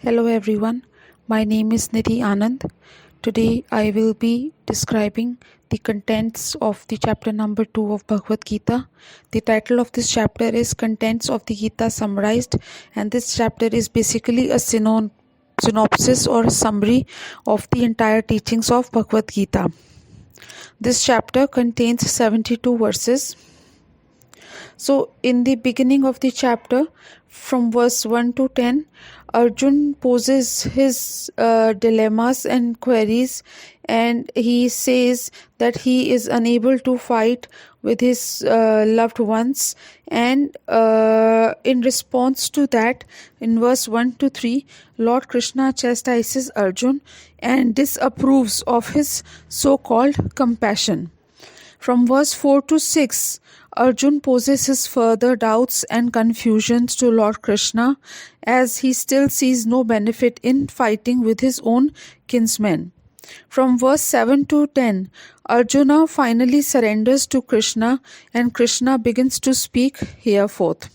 Hello everyone, my name is Nidhi Anand. Today I will be describing the contents of the chapter number 2 of Bhagavad Gita. The title of this chapter is Contents of the Gita Summarized, and this chapter is basically a synopsis or summary of the entire teachings of Bhagavad Gita. This chapter contains 72 verses. So, in the beginning of the chapter, from verse 1 to 10, Arjun poses his dilemmas and queries, and he says that he is unable to fight with his loved ones. And in response to that, in verse 1 to 3, Lord Krishna chastises Arjun and disapproves of his so-called compassion. From verse 4 to 6, Arjun poses his further doubts and confusions to Lord Krishna, as he still sees no benefit in fighting with his own kinsmen. From verse 7 to 10, Arjuna finally surrenders to Krishna, and Krishna begins to speak hereforth.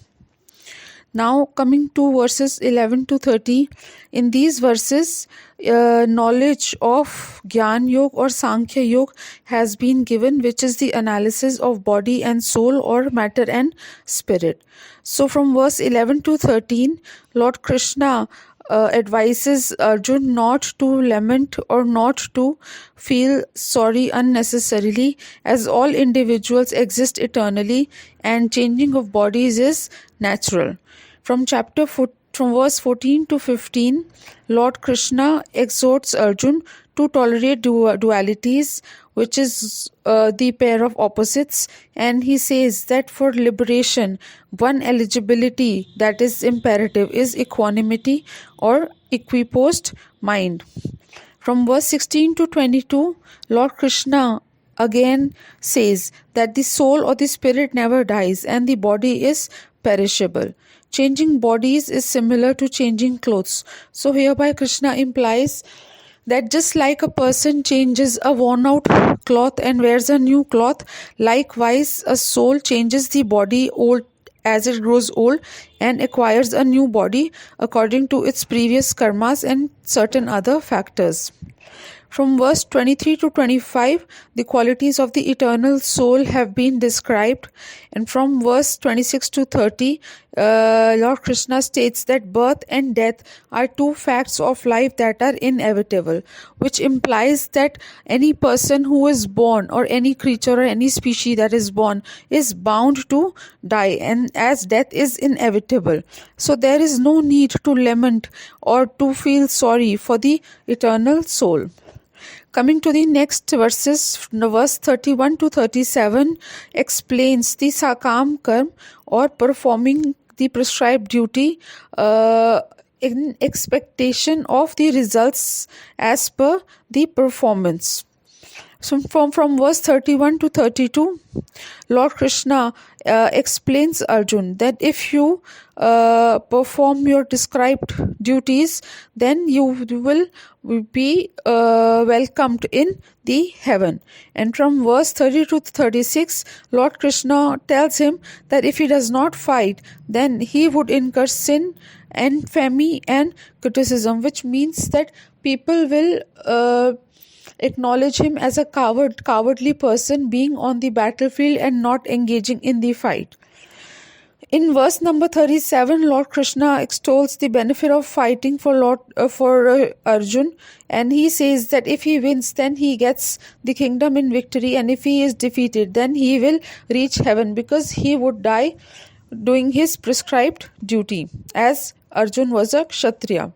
Now coming to verses 11 to 30, in these verses, knowledge of Gyan Yoga or Sankhya Yoga has been given, which is the analysis of body and soul or matter and spirit. So from verse 11 to 13, Lord Krishna advises Arjun not to lament or not to feel sorry unnecessarily, as all individuals exist eternally and changing of bodies is natural. From verse 14 to 15, Lord Krishna exhorts Arjun to tolerate dualities, which is the pair of opposites, and he says that for liberation, one eligibility that is imperative is equanimity or equipoised mind. From verse 16 to 22, Lord Krishna again says that the soul or the spirit never dies and the body is perishable. Changing bodies is similar to changing clothes. So hereby Krishna implies that just like a person changes a worn out cloth and wears a new cloth, likewise a soul changes the body old as it grows old and acquires a new body according to its previous karmas and certain other factors. From verse 23 to 25, the qualities of the eternal soul have been described. And from verse 26 to 30, Lord Krishna states that birth and death are two facts of life that are inevitable, which implies that any person who is born or any creature or any species that is born is bound to die, and as death is inevitable. So there is no need to lament or to feel sorry for the eternal soul. Coming to the next verses, verse 31 to 37 explains the sakam karma or performing the prescribed duty in expectation of the results as per the performance. So from verse 31 to 32, Lord Krishna explains Arjun that if you perform your described duties, then you will be welcomed in the heaven. And from verse 30 to 36, Lord Krishna tells him that if he does not fight, then he would incur sin, infamy and criticism, which means that people will acknowledge him as a cowardly person being on the battlefield and not engaging in the fight. In verse number 37, Lord Krishna extols the benefit of fighting for Arjun, and he says that if he wins, then he gets the kingdom in victory, and if he is defeated, then he will reach heaven, because he would die doing his prescribed duty, as Arjun was a Kshatriya.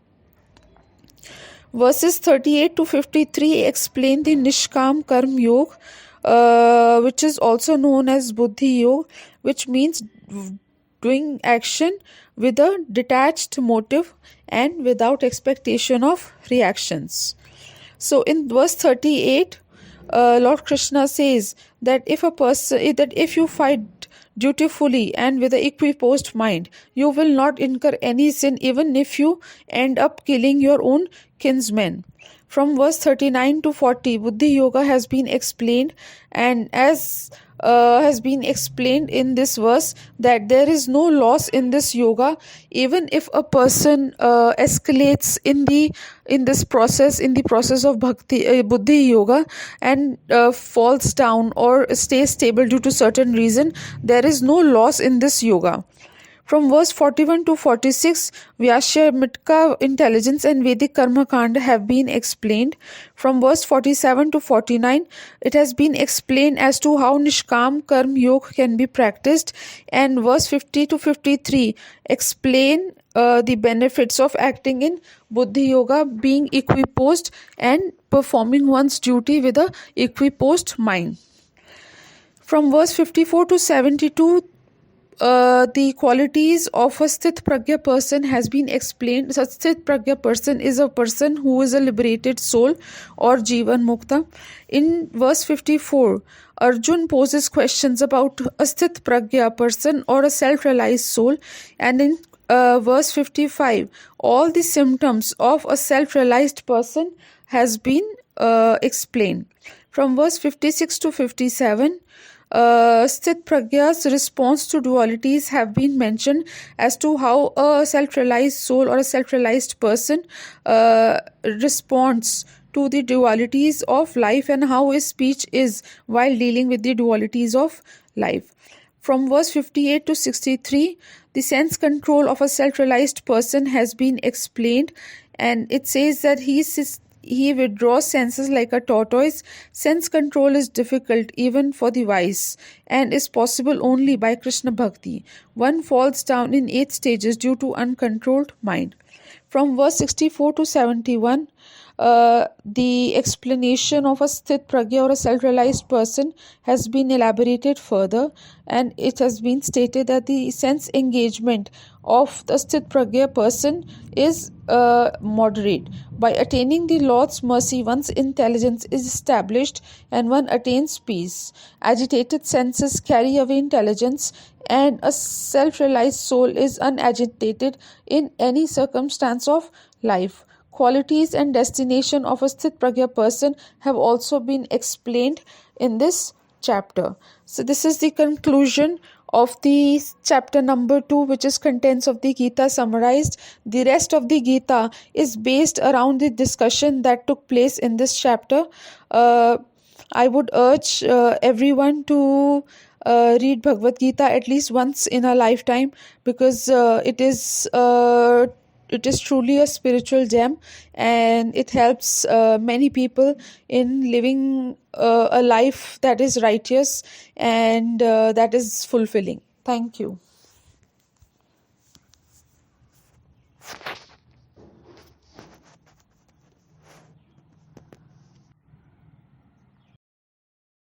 Verses 38 to 53 explain the Nishkam Karma Yoga, which is also known as Buddhi Yoga, which means doing action with a detached motive and without expectation of reactions. So in verse 38, Lord Krishna says that if you fight dutifully and with an equiposed mind, you will not incur any sin even if you end up killing your own kinsmen. From verse 39 to 40, Buddhi Yoga has been explained, and as has been explained in this verse, that there is no loss in this yoga, even if a person escalates in this process, in the process of bhakti Buddhi Yoga, and falls down or stays stable due to certain reason. There is no loss in this yoga. From verse 41 to 46, Vyashya intelligence and Vedic Karma Kanda have been explained. From verse 47 to 49, it has been explained as to how Nishkam Karma Yoga can be practiced. And verse 50 to 53 explain the benefits of acting in Buddhi Yoga, being equiposed and performing one's duty with a equiposed mind. From verse 54 to 72, the qualities of a Sthit Pragya person has been explained. Such Sthit Pragya person is a person who is a liberated soul or Jivan Mukta. In verse 54, Arjun poses questions about a Sthit Pragya person or a self-realized soul, and in verse 55, all the symptoms of a self-realized person has been explained. From verse 56 to 57, Sthit Pragya's response to dualities have been mentioned as to how a self-realized soul or a self-realized person responds to the dualities of life, and how his speech is while dealing with the dualities of life. From verse 58 to 63, the sense control of a self-realized person has been explained, and it says that he withdraws senses like a tortoise. Sense control is difficult even for the wise and is possible only by Krishna Bhakti. One falls down in 8 stages due to uncontrolled mind. From verse 64 to 71, the explanation of a Sthit Pragya or a self-realized person has been elaborated further, and it has been stated that the sense engagement of the Sthit Pragya person is moderate. By attaining the Lord's mercy, one's intelligence is established and one attains peace. Agitated senses carry away intelligence, and a self-realized soul is unagitated in any circumstance of life. Qualities and destination of a Sthit Pragya person have also been explained in this chapter. So this is the conclusion of the chapter number 2, which is contents of the Gita summarized. The rest of the Gita is based around the discussion that took place in this chapter. I would urge everyone to read Bhagavad Gita at least once in a lifetime, because it is truly a spiritual gem, and it helps many people in living a life that is righteous and that is fulfilling. Thank you.